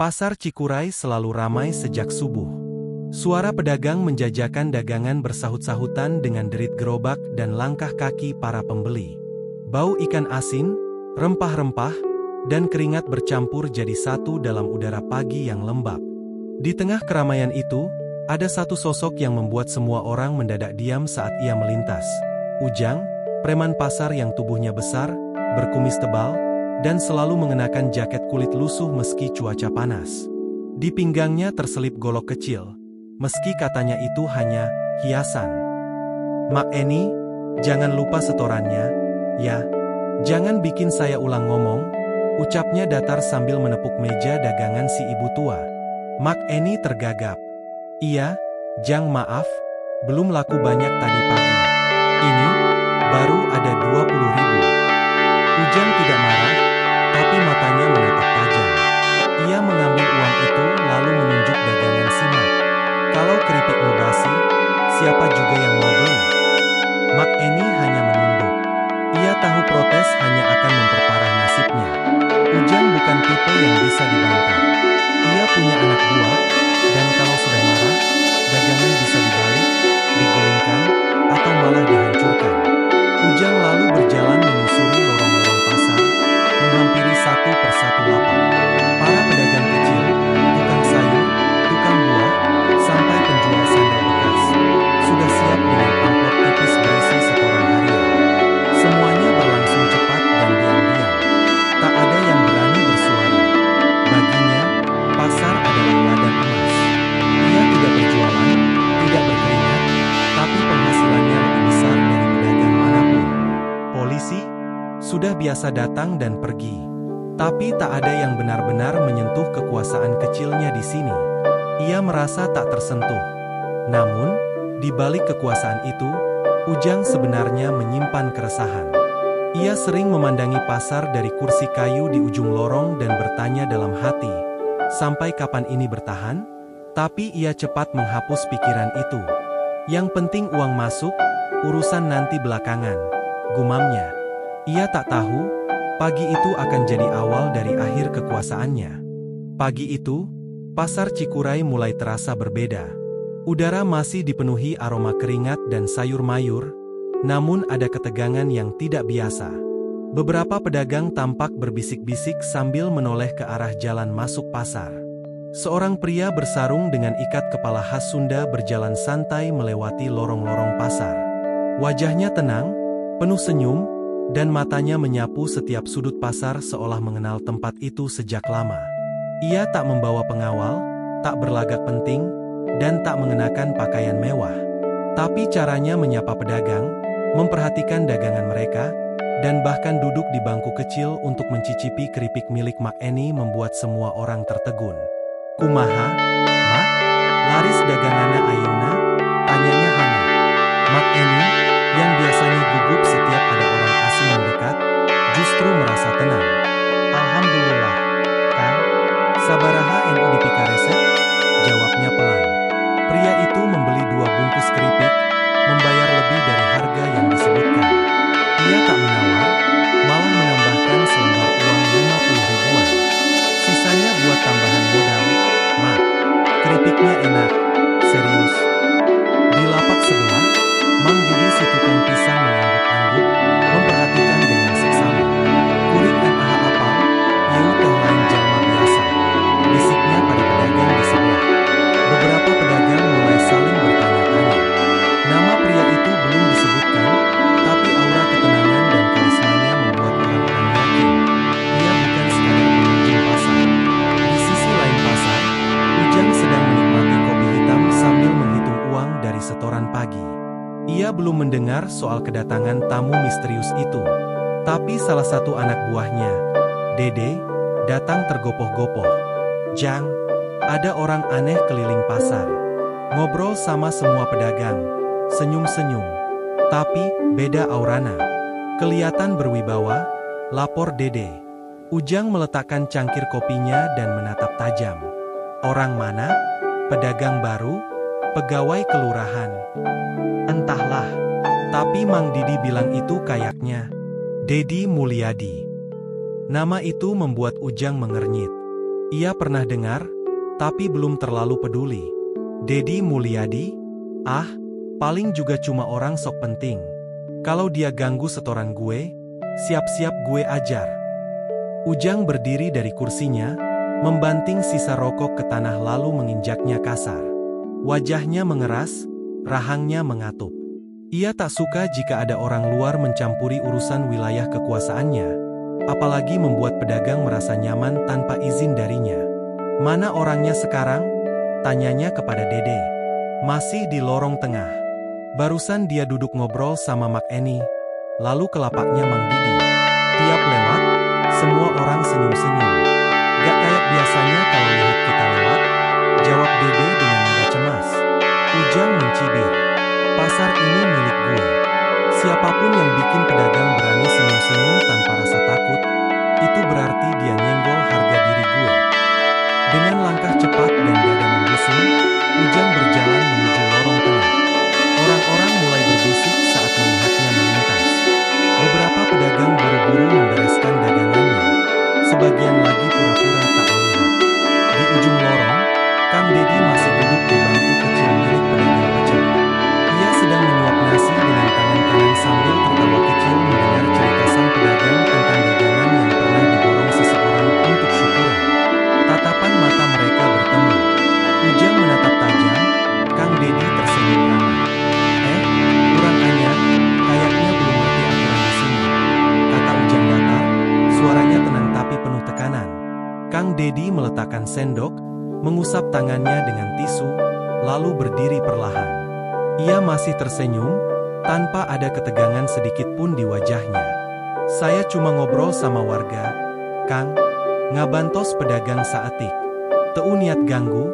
Pasar Cikuray selalu ramai sejak subuh. Suara pedagang menjajakan dagangan bersahut-sahutan dengan derit gerobak dan langkah kaki para pembeli. Bau ikan asin, rempah-rempah, dan keringat bercampur jadi satu dalam udara pagi yang lembab. Di tengah keramaian itu, ada satu sosok yang membuat semua orang mendadak diam saat ia melintas. Ujang, preman pasar yang tubuhnya besar, berkumis tebal, dan selalu mengenakan jaket kulit lusuh meski cuaca panas. Di pinggangnya terselip golok kecil, meski katanya itu hanya hiasan. "Mak Eni, jangan lupa setorannya, ya. Jangan bikin saya ulang ngomong," ucapnya datar sambil menepuk meja dagangan si ibu tua. Mak Eni tergagap. "Iya, Jang, maaf, belum laku banyak tadi pagi. Ini, baru ada 20.000. Ujang tidak marah, tapi matanya menatap tajam. Ia mengambil uang itu lalu menunjuk dagangan si Mak. "Kalau keripikmu basi, siapa juga yang mau beli?" Mak Eni hanya menunduk. Ia tahu protes hanya akan memperparah nasibnya. Ujang bukan tipe yang bisa dibantah. Ia punya anak buah, dan kalau sudah marah, dagangan bisa dibalik, digulingkan, atau malah dihancurkan. Ujang lalu berjalan menyusuri lorong-lorong pasar, menghampiri satu persatu lapak. Para pedagang kecil, tukang sayur, tukang buah, sampai penjual sandal bekas, sudah siap dengan amplop tipis berisi setoran harian. Semuanya berlangsung cepat dan diam-diam. Tak ada yang berani bersuara. Baginya, pasar adalah ladang emas. Ia tidak berjualan, tidak berkeringat, tapi penghasilannya lebih besar dari pedagang manapun. Polisi sudah biasa datang dan pergi, tapi tak ada yang benar-benar menyentuh kekuasaan kecilnya di sini. Ia merasa tak tersentuh. Namun, di balik kekuasaan itu, Ujang sebenarnya menyimpan keresahan. Ia sering memandangi pasar dari kursi kayu di ujung lorong dan bertanya dalam hati, sampai kapan ini bertahan? Tapi ia cepat menghapus pikiran itu. Yang penting uang masuk, urusan nanti belakangan, gumamnya. Ia tak tahu, pagi itu akan jadi awal dari akhir kekuasaannya. Pagi itu, pasar Cikuray mulai terasa berbeda. Udara masih dipenuhi aroma keringat dan sayur mayur, namun ada ketegangan yang tidak biasa. Beberapa pedagang tampak berbisik-bisik sambil menoleh ke arah jalan masuk pasar. Seorang pria bersarung dengan ikat kepala khas Sunda berjalan santai melewati lorong-lorong pasar. Wajahnya tenang, penuh senyum, dan matanya menyapu setiap sudut pasar seolah mengenal tempat itu sejak lama. Ia tak membawa pengawal, tak berlagak penting, dan tak mengenakan pakaian mewah. Tapi caranya menyapa pedagang, memperhatikan dagangan mereka, dan bahkan duduk di bangku kecil untuk mencicipi keripik milik Mak Eni membuat semua orang tertegun. "Kumaha, Mak? Laris daganganna ayeuna?" tanyanya hangat. Mak Eni, yang biasanya gugup setiap ada orang asing mendekat, justru merasa tenang. "Alhamdulillah, Kang. Sabaraha enu dipikaresep?" jawabnya pelan. Pria itu membeli 2 bungkus keripik, membayar lebih dari harga yang disebutkan. Ia tak menawar, malah menambahkan selembar uang 50 ribuan. "Sisanya buat tambahan modal, Mak. Keripiknya enak, serius." Di lapak sebelah, Mang Didi si tukang pisang mengangguk-angguk, memperhatikan dengan seksama. "Kuring aha apal, ieu teh lain jalma biasa," bisiknya pada pedagang di sebelah. Beberapa pedagang mulai saling bertanya-tanya. Nama pria itu belum disebutkan, tapi aura ketenangan dan karismanya membuat orang-orang yakin ia bukan sekadar pengunjung pasar. Di sisi lain pasar, Ujang sedang menikmati kopi hitam sambil menghitung uang dari setoran pagi. Ia belum mendengar soal kedatangan tamu misterius itu, tapi salah satu anak buahnya, Dede, datang tergopoh-gopoh. "Jang, ada orang aneh keliling pasar. Ngobrol sama semua pedagang, senyum-senyum. Tapi, beda aurana. Kelihatan berwibawa," lapor Dede. Ujang meletakkan cangkir kopinya dan menatap tajam. "Orang mana? Pedagang baru? Pegawai kelurahan?" "Entahlah. Tapi Mang Didi bilang itu kayaknya Dedi Mulyadi." Nama itu membuat Ujang mengernyit. Ia pernah dengar, tapi belum terlalu peduli. Dedi Mulyadi? Ah, paling juga cuma orang sok penting. Kalau dia ganggu setoran gue, siap-siap gue ajar. Ujang berdiri dari kursinya, membanting sisa rokok ke tanah lalu menginjaknya kasar. Wajahnya mengeras, rahangnya mengatup. Ia tak suka jika ada orang luar mencampuri urusan wilayah kekuasaannya, apalagi membuat pedagang merasa nyaman tanpa izin darinya. "Mana orangnya sekarang?" tanyanya kepada Dede. "Masih di lorong tengah. Barusan dia duduk ngobrol sama Mak Eni, lalu ke lapaknya Mang Didi. Tiap lewat, semua orang senyum-senyum. Gak kayak biasanya kalau lihat kita lewat," jawab Dede dengan nada cemas. Ujang mencibir. "Pasar ini milik gue. Siapapun yang bikin pedagang berani senyum-senyum tanpa rasa takut, itu berarti dia nyenggol harga diri gue." Dengan langkah cepat dan dada membusung, Ujang berjalan menuju lorong tengah. Orang-orang mulai berbisik saat melihatnya melintas. Beberapa pedagang buru-buru membereskan dagangannya. Sebagian lagi pura-pura tak melihat. Di ujung lorong, Kang Dedi masih duduk di bangku kecil milik pedagang pecel. Ia sedang menyuap nasi dengan tangan kanan sambil tertawa kecil mendengar cerita sang pedagang tentang dagangan yang pernah diborong seseorang untuk syukuran. Tatapan mata mereka bertemu. Ujang menatap tajam, Kang Dedi tersenyum ramah. Kurang anyar, kayaknya belum ngerti aturan di sini," kata Ujang datar, suaranya tenang tapi penuh tekanan. Kang Dedi meletakkan sendok, mengusap tangannya dengan tisu, lalu berdiri perlahan. Ia masih tersenyum, tanpa ada ketegangan sedikit pun di wajahnya. "Saya cuma ngobrol sama warga, Kang," ngabantos pedagang saatik. "Teu niat ganggu,"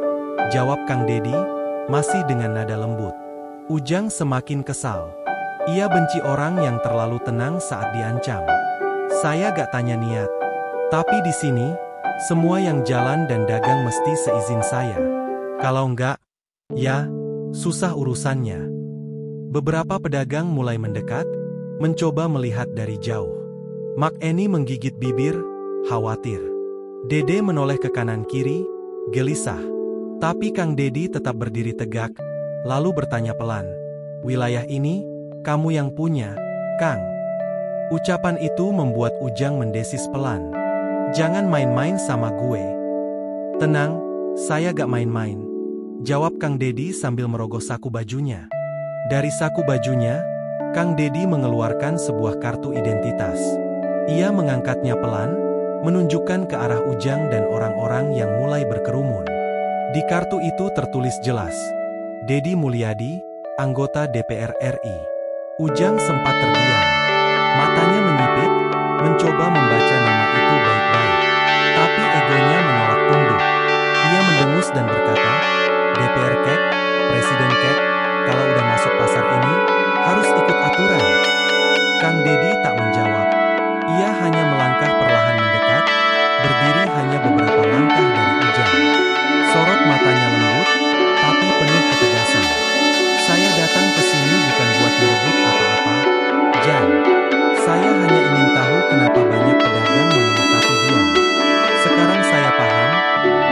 jawab Kang Dedi, masih dengan nada lembut. Ujang semakin kesal. Ia benci orang yang terlalu tenang saat diancam. "Saya gak tanya niat. Tapi di sini, semua yang jalan dan dagang mesti seizin saya. Kalau enggak, ya, susah urusannya." Beberapa pedagang mulai mendekat, mencoba melihat dari jauh. Mak Eni menggigit bibir, khawatir. Dede menoleh ke kanan kiri, gelisah. Tapi Kang Dedi tetap berdiri tegak, lalu bertanya pelan, "Wilayah ini, kamu yang punya, Kang?" Ucapan itu membuat Ujang mendesis pelan. "Jangan main-main sama gue." "Tenang, saya gak main-main," jawab Kang Dedi sambil merogoh saku bajunya. Dari saku bajunya, Kang Dedi mengeluarkan sebuah kartu identitas. Ia mengangkatnya pelan, menunjukkan ke arah Ujang dan orang-orang yang mulai berkerumun. Di kartu itu tertulis jelas, Dedi Mulyadi, anggota DPR RI. Ujang sempat terdiam. Matanya menyipit, mencoba membaca nama itu baik-baik. Tapi egonya menolak tunduk. Ia mendengus dan berkata, "DPR kek, Presiden kek, kalau udah masuk pasar ini, harus ikut aturan." Kang Dedi tak menjawab. Ia hanya melangkah perlahan mendekat, berdiri hanya beberapa langkah dari Ujang. Sorot matanya lembut, tapi penuh ketegasan. "Saya datang ke sini bukan buat merebut apa-apa, Jang. Saya hanya ingin tahu kenapa banyak pedagang mengeluh tapi diam. Sekarang saya paham,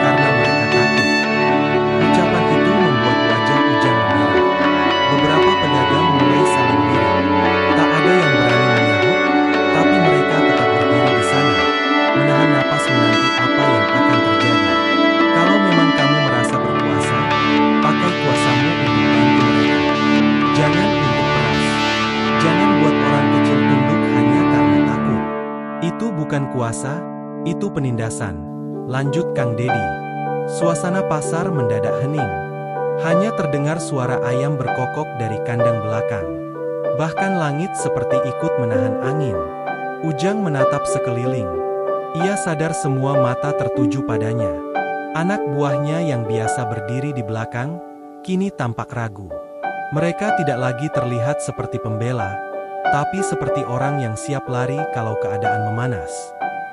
karena mereka takut." Ucapan itu membuat wajah Ujang memerah. Beberapa pedagang mulai saling lirik. Tak ada yang berani menyahut, tapi mereka tetap berdiri di sana, menahan napas menanti apa yang akan terjadi. Kalau memang kamu merasa berkuasa, pakai kuasamu untuk bantu mereka. Jangan untuk peras. Jangan buat orang kecil tunduk hanya karena takut. Itu bukan kuasa, itu penindasan, lanjut Kang Dedi. Suasana pasar mendadak hening. Hanya terdengar suara ayam berkokok dari kandang belakang. Bahkan langit seperti ikut menahan angin. Ujang menatap sekeliling. Ia sadar semua mata tertuju padanya. Anak buahnya yang biasa berdiri di belakang, kini tampak ragu. Mereka tidak lagi terlihat seperti pembela, tapi seperti orang yang siap lari kalau keadaan memanas.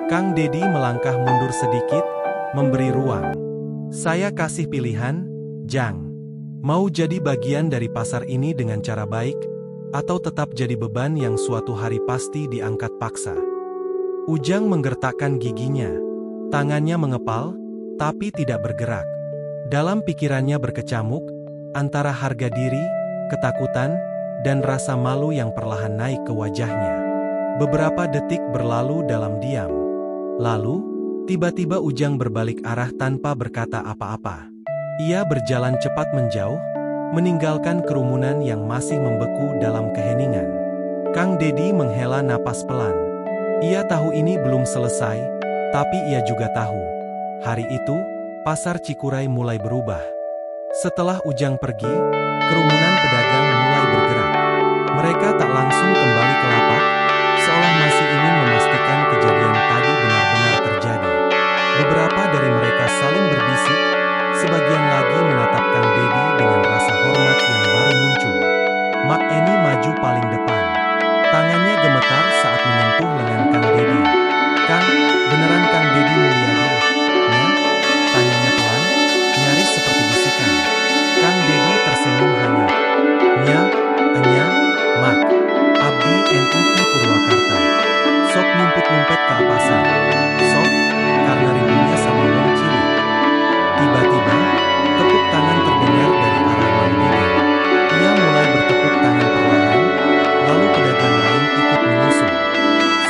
Kang Dedi melangkah mundur sedikit, memberi ruang. "Saya kasih pilihan, Jang. Mau jadi bagian dari pasar ini dengan cara baik, atau tetap jadi beban yang suatu hari pasti diangkat paksa?" Ujang menggertakkan giginya. Tangannya mengepal, tapi tidak bergerak. Dalam pikirannya berkecamuk, antara harga diri, ketakutan, dan rasa malu yang perlahan naik ke wajahnya. Beberapa detik berlalu dalam diam. Lalu, tiba-tiba Ujang berbalik arah tanpa berkata apa-apa. Ia berjalan cepat menjauh, meninggalkan kerumunan yang masih membeku dalam keheningan. Kang Dedi menghela napas pelan. Ia tahu ini belum selesai, tapi ia juga tahu. Hari itu, pasar Cikuray mulai berubah. Setelah Ujang pergi, kerumunan pedagang mulai bergerak. Mereka tak langsung kembali ke lapak, seolah masih ingin memastikan kejadian tadi benar-benar terjadi. Beberapa dari mereka saling berbisik, sebagian lagi menatap Kang Dedi dengan rasa hormat yang baru muncul. Mak Eni maju paling depan. Tangannya gemetar saat menyentuh lengan Kang Dedi. "Kang, beneran Kang Dedi Mulyadi? Ya?" Tanyanya pelan, nyaris seperti bisikan. Kang Dedi tersenyum hangat. "Nya, enya, Mak. Abdi NUT Purwakarta. Sok nyumput-nyumpet ke apasan. Sok, karena rindunya sama wong cilik." Tiba-tiba, tepuk tangan terdengar dari arah Mang Dedi. Ia mulai bertepuk tangan perlahan, lalu pedagang lain ikut menyusul.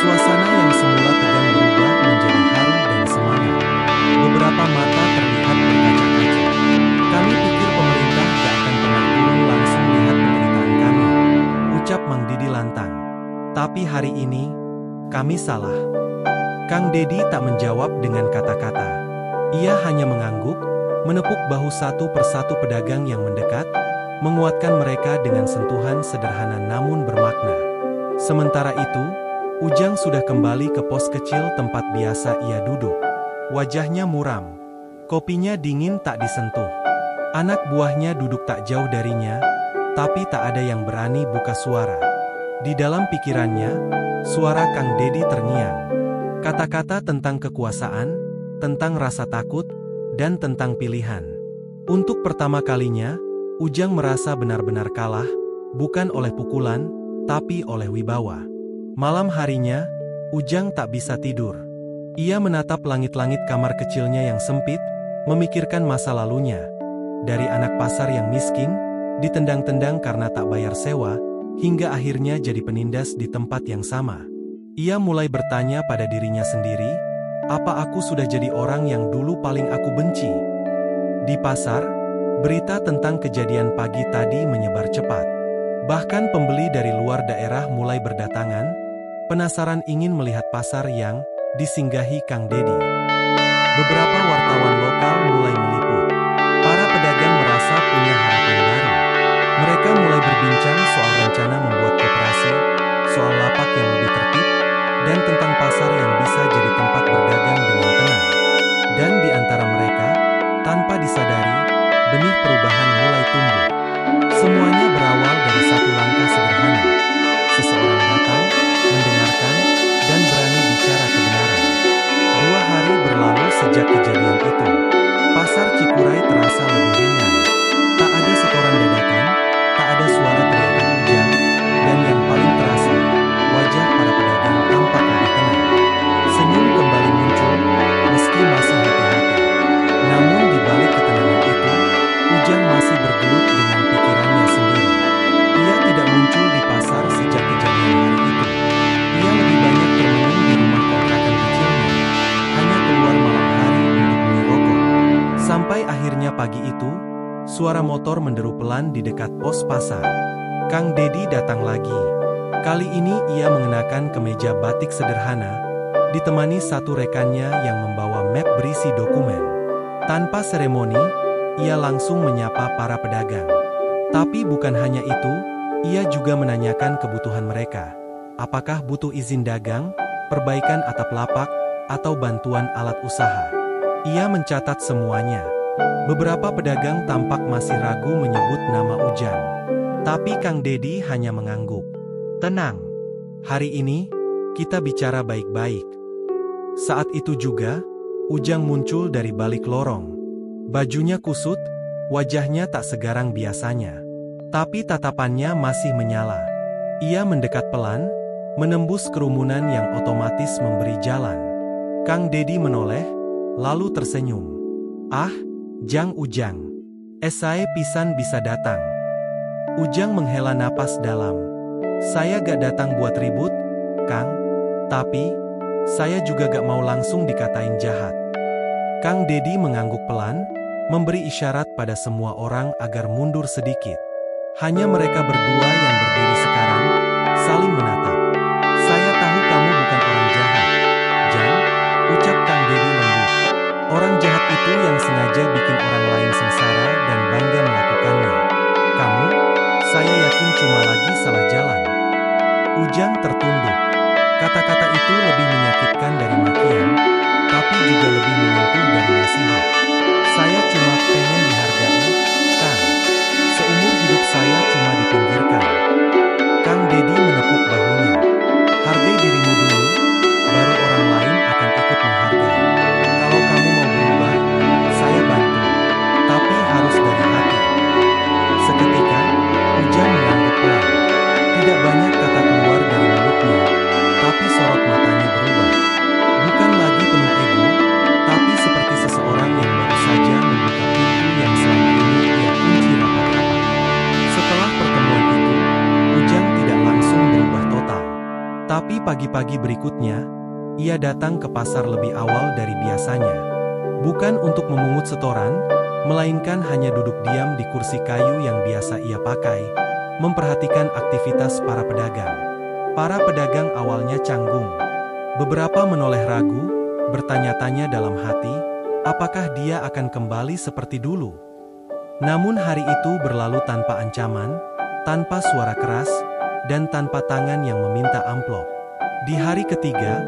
Suasana yang semula tegang berubah menjadi haru dan semangat. Beberapa mata terlihat berkaca-kaca. "Kami pikir pemerintah gak akan pernah turun langsung lihat penderitaan kami," ucap Mang Dedi lantang. "Tapi hari ini, kami salah." Kang Dedi tak menjawab dengan kata-kata. Ia hanya mengangguk, menepuk bahu satu persatu pedagang yang mendekat, menguatkan mereka dengan sentuhan sederhana namun bermakna. Sementara itu, Ujang sudah kembali ke pos kecil tempat biasa ia duduk. Wajahnya muram. Kopinya dingin tak disentuh. Anak buahnya duduk tak jauh darinya, tapi tak ada yang berani buka suara. Di dalam pikirannya, suara Kang Dedi terngiang. Kata-kata tentang kekuasaan, tentang rasa takut, dan tentang pilihan. Untuk pertama kalinya, Ujang merasa benar-benar kalah, bukan oleh pukulan, tapi oleh wibawa. Malam harinya, Ujang tak bisa tidur. Ia menatap langit-langit kamar kecilnya yang sempit, memikirkan masa lalunya. Dari anak pasar yang miskin, ditendang-tendang karena tak bayar sewa, hingga akhirnya jadi penindas di tempat yang sama. Ia mulai bertanya pada dirinya sendiri, apa aku sudah jadi orang yang dulu paling aku benci? Di pasar, berita tentang kejadian pagi tadi menyebar cepat. Bahkan pembeli dari luar daerah mulai berdatangan, penasaran ingin melihat pasar yang disinggahi Kang Dedi. Beberapa wartawan lokal mulai meliput. Para pedagang merasa punya harapan baru. Mereka mulai berbincang soal rencana membuat koperasi, soal lapak yang lebih tertib, dan tentang pasar yang bisa jadi tempat berdagang dengan tenang. Dan di antara mereka, tanpa disadari, benih perubahan mulai tumbuh. Semuanya berawal dari satu langkah sederhana. Seseorang datang, mendengarkan, dan berani bicara kebenaran. 2 hari berlalu sejak kejadian itu. Pasar Cikuray terasa lebih ringan. Tak ada setoran dadakan, tak ada suara teriakan hujan, dan yang paling terasa, wajah para pedagang tampak lebih tenang. Senyum kembali muncul, meski masih hati-hati. Namun di balik ketenangan itu, Ujang masih bergelut dengan pikirannya sendiri. Ia tidak muncul di pasar sejak kejadian hari itu. Ia lebih banyak termenung di rumah kontrakan kecilnya, hanya keluar malam hari untuk beli rokok. Sampai akhirnya pagi itu, suara motor menderu pelan di dekat pos pasar. Kang Dedi datang lagi. Kali ini ia mengenakan kemeja batik sederhana, ditemani satu rekannya yang membawa map berisi dokumen. Tanpa seremoni, ia langsung menyapa para pedagang. Tapi bukan hanya itu, ia juga menanyakan kebutuhan mereka. Apakah butuh izin dagang, perbaikan atap lapak, atau bantuan alat usaha? Ia mencatat semuanya. Beberapa pedagang tampak masih ragu menyebut nama Ujang. Tapi Kang Dedi hanya mengangguk. "Tenang. Hari ini, kita bicara baik-baik." Saat itu juga, Ujang muncul dari balik lorong. Bajunya kusut, wajahnya tak segarang biasanya. Tapi tatapannya masih menyala. Ia mendekat pelan, menembus kerumunan yang otomatis memberi jalan. Kang Dedi menoleh, lalu tersenyum. "Ah, Jang Ujang. Esai pisan bisa datang." Ujang menghela napas dalam. "Saya gak datang buat ribut, Kang. Tapi, saya juga gak mau langsung dikatain jahat." Kang Dedi mengangguk pelan, memberi isyarat pada semua orang agar mundur sedikit. Hanya mereka berdua yang berdiri sekarang, saling menatap. "Saya tahu kamu bukan orang jahat, Jang," ucap Kang Dedi lembut. "Orang jahat itu yang sengaja bikin orang lain sengsara dan bangga melakukannya. Kamu, saya yakin cuma lagi salah jalan." Ujang tertunduk. Kata-kata itu lebih menyakitkan dari makian, tapi juga lebih menyentuh dari nasihat. "Saya cuma pengen dihargai, Kang. Seumur hidup saya cuma dipinggirkan." Kang Dedi menepuk bahunya. "Hargai dirimu dulu, baru orang lain akan ikut menghargai. Kalau kamu mau berubah, saya bantu. Tapi harus dari hati." Seketika, Ujang mengangguk pelan. Tidak banyak kata keluar dari mulutnya, tapi sorot matanya berubah. Bukan lagi penuh ego, tapi seperti seseorang yang baru saja membuka pintu yang selama ini ia kunci rapat-rapat. Setelah pertemuan itu, Ujang tidak langsung berubah total. Tapi pagi-pagi berikutnya, ia datang ke pasar lebih awal dari biasanya. Bukan untuk memungut setoran, melainkan hanya duduk diam di kursi kayu yang biasa ia pakai, memperhatikan aktivitas para pedagang. Para pedagang awalnya canggung. Beberapa menoleh ragu, bertanya-tanya dalam hati, apakah dia akan kembali seperti dulu. Namun hari itu berlalu tanpa ancaman, tanpa suara keras, dan tanpa tangan yang meminta amplop. Di hari ketiga,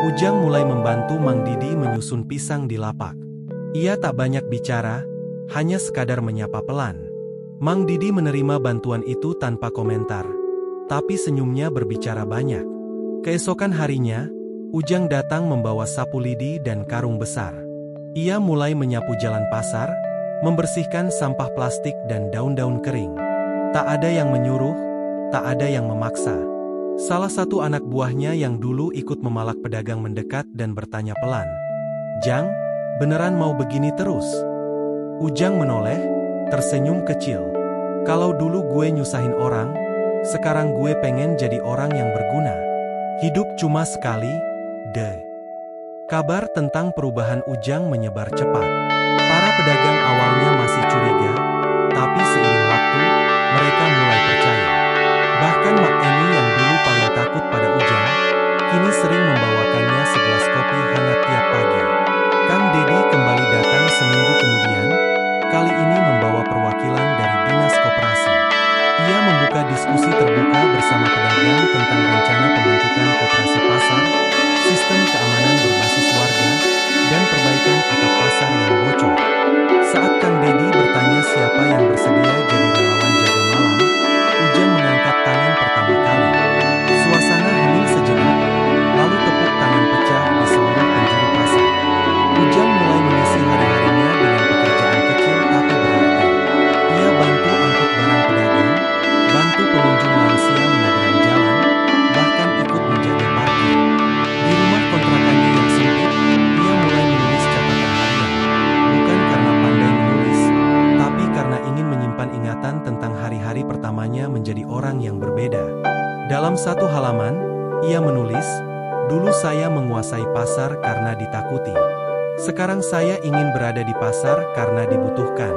Ujang mulai membantu Mang Didi menyusun pisang di lapak. Ia tak banyak bicara, hanya sekadar menyapa pelan. Mang Didi menerima bantuan itu tanpa komentar, tapi senyumnya berbicara banyak. Keesokan harinya, Ujang datang membawa sapu lidi dan karung besar. Ia mulai menyapu jalan pasar, membersihkan sampah plastik dan daun-daun kering. Tak ada yang menyuruh, tak ada yang memaksa. Salah satu anak buahnya yang dulu ikut memalak pedagang mendekat dan bertanya pelan, "Jang, beneran mau begini terus?" Ujang menoleh, tersenyum kecil. "Kalau dulu gue nyusahin orang, sekarang gue pengen jadi orang yang berguna. Hidup cuma sekali, deh." Kabar tentang perubahan Ujang menyebar cepat. Para pedagang awalnya masih curiga, tapi seiring waktu, mereka mulai percaya. Bahkan Mak Eni yang dulu paling takut pada Ujang, kini sering membawakannya segelas kopi hangat tiap pagi. Kang Dedi kembali datang seminggu kemudian, kali ini membawa perwakilan dari Dinas Koperasi. Ia membuka diskusi terbuka bersama pedagang tentang rencana pembentukan koperasi pasar, sistem keamanan berbasis warga, dan perbaikan atap pasar yang bocor. Saat Kang Dedi bertanya siapa yang bersedia jadi relawan jaga malam, Ujang mengangkat tangan pertama kali. Suasana hening sejenak, lalu tepuk tangan pecah di seluruh penjuru pasar. Ujang mulai mengisi hari-harinya dengan pekerjaan kecil tapi berarti. Ia bantu angkut barang pedagang, bantu pengunjung lansia menyeberang jalan, bahkan ikut menjaga parkir. Di rumah kontrakannya yang sempit, ia mulai menulis catatan harian. Bukan karena pandai menulis, tapi karena ingin menyimpan ingatan tentang hari-hari pertamanya menjadi orang yang berbeda. Dalam satu halaman, ia menulis, "Dulu saya menguasai pasar karena ditakuti. Sekarang saya ingin berada di pasar karena dibutuhkan."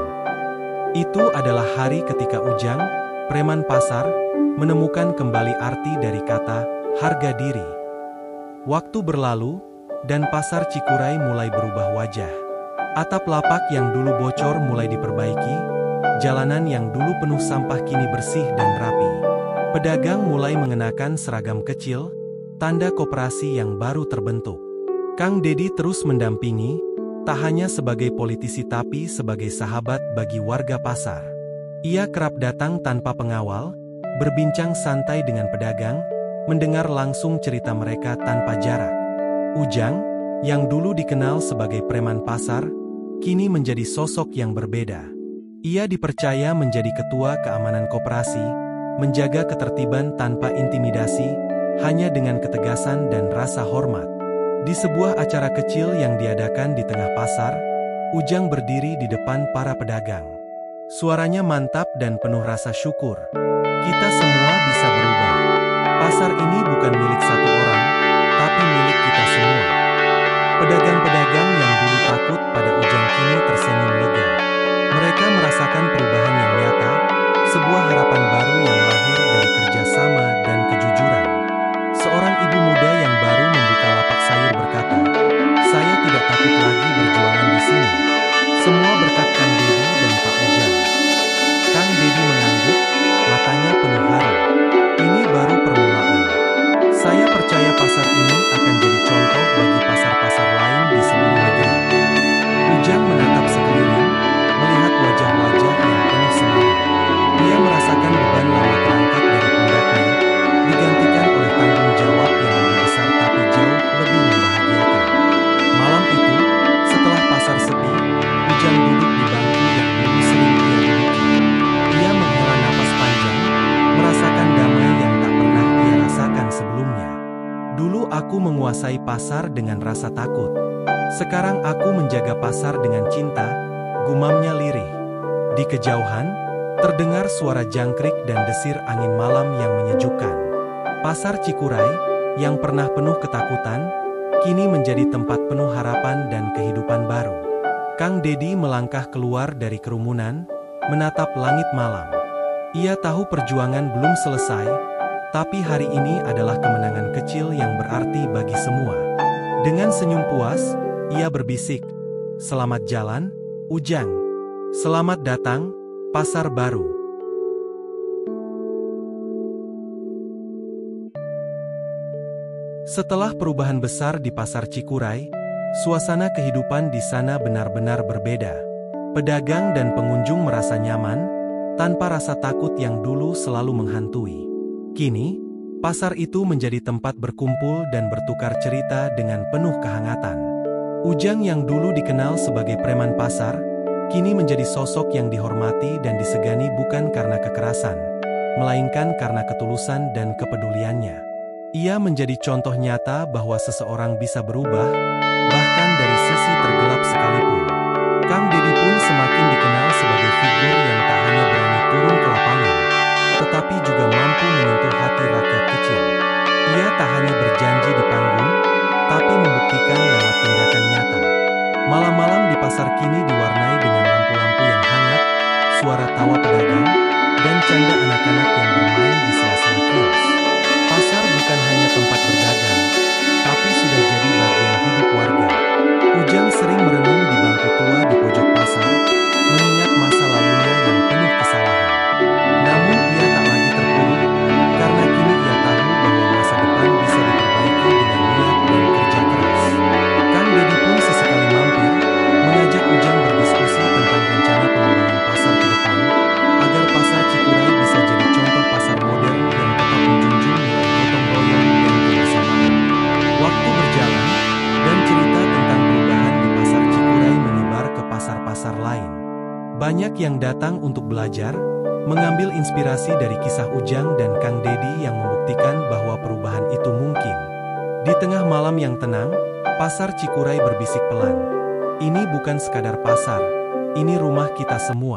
Itu adalah hari ketika Ujang, preman pasar, menemukan kembali arti dari kata harga diri. Waktu berlalu, dan pasar Cikuray mulai berubah wajah. Atap lapak yang dulu bocor mulai diperbaiki, jalanan yang dulu penuh sampah kini bersih dan rapi. Pedagang mulai mengenakan seragam kecil, tanda koperasi yang baru terbentuk. Kang Dedi terus mendampingi, tak hanya sebagai politisi tapi sebagai sahabat bagi warga pasar. Ia kerap datang tanpa pengawal, berbincang santai dengan pedagang, mendengar langsung cerita mereka tanpa jarak. Ujang, yang dulu dikenal sebagai preman pasar, kini menjadi sosok yang berbeda. Ia dipercaya menjadi ketua keamanan koperasi, menjaga ketertiban tanpa intimidasi, hanya dengan ketegasan dan rasa hormat. Di sebuah acara kecil yang diadakan di tengah pasar, Ujang berdiri di depan para pedagang. Suaranya mantap dan penuh rasa syukur. Kita semua bisa berubah. Pasar ini bukan milik satu orang, tapi milik kita semua. Pedagang-pedagang yang dulu takut pada Ujang kini tersenyum lega. Mereka merasakan perubahan yang nyata, sebuah harapan baru yang lahir dari kerjasama dan kejujuran. Seorang ibu muda yang baru membuka lapak sayur berkata, "Saya tidak takut lagi berjualan di sini. Semua berkat Kang Dedi dan Pak Ujang." Kang Dedi mengangguk, matanya penuh haru. Ini baru permulaan. Saya percaya pasar ini akan jadi contoh bagi pasar-pasar lain di seluruh negeri. Ujang menatap sekeliling, melihat wajah-wajah yang penuh semangat. Dia merasakan beban lama terangkat dari pundaknya, digantikan oleh tanggung jawab yang lebih besar tapi jauh lebih membahagiakan. Malam itu, setelah pasar sepi, Ujang duduk di bangku yang dulu sering ia duduki. Dia menghela napas panjang, merasakan damai yang tak pernah ia rasakan sebelumnya. Dulu aku menguasai pasar dengan rasa takut. Sekarang aku menjaga pasar dengan cinta, gumamnya lirih. Di kejauhan, terdengar suara jangkrik dan desir angin malam yang menyejukkan. Pasar Cikuray, yang pernah penuh ketakutan, kini menjadi tempat penuh harapan dan kehidupan baru. Kang Dedi melangkah keluar dari kerumunan, menatap langit malam. Ia tahu perjuangan belum selesai, tapi hari ini adalah kemenangan kecil yang berarti bagi semua. Dengan senyum puas, ia berbisik, "Selamat jalan, Ujang. Selamat datang, Pasar Baru." Setelah perubahan besar di Pasar Cikuray, suasana kehidupan di sana benar-benar berbeda. Pedagang dan pengunjung merasa nyaman, tanpa rasa takut yang dulu selalu menghantui. Kini, pasar itu menjadi tempat berkumpul dan bertukar cerita dengan penuh kehangatan. Ujang yang dulu dikenal sebagai preman pasar, kini menjadi sosok yang dihormati dan disegani bukan karena kekerasan, melainkan karena ketulusan dan kepeduliannya. Ia menjadi contoh nyata bahwa seseorang bisa berubah, bahkan dari sisi tergelap sekalipun. Kang Dedi pun semakin dikenal sebagai figur yang tak hanya berani turun ke lapangan, tetapi juga mampu menyentuh hati rakyat kecil. Ia tak hanya berjanji di panggung, tapi membuktikan lewat tindakan nyata. Malam-malam di pasar kini diwarnai dengan lampu-lampu yang hangat, suara tawa pedagang, dan canda anak-anak yang bermain di sela-sela kios. Pasar bukan hanya tempat berdagang, tapi sudah jadi bagian hidup warga. Ujang sering merenung di bangku tua di pojok pasar, mengingat masa lalunya yang penuh kesalahan. Namun ia tak lagi terpuruk, karena kini ia tahu bahwa masa depan bisa diperbaiki dengan niat dan kerja keras. Kang Dedi pun sesekali mampir, mengajak Ujang berdiskusi tentang rencana pengembangan pasar ke depan, agar pasar Cikuray bisa jadi contoh pasar modern yang tetap menjunjung nilai gotong royong dan kebersamaan. Waktu berjalan, dan cerita tentang perubahan di pasar Cikuray menyebar ke pasar-pasar lain. Banyak yang datang untuk belajar, mengambil inspirasi dari kisah Ujang dan Kang Dedi yang membuktikan bahwa perubahan itu mungkin. Di tengah malam yang tenang, pasar Cikuray berbisik pelan. "Ini bukan sekadar pasar, ini rumah kita semua."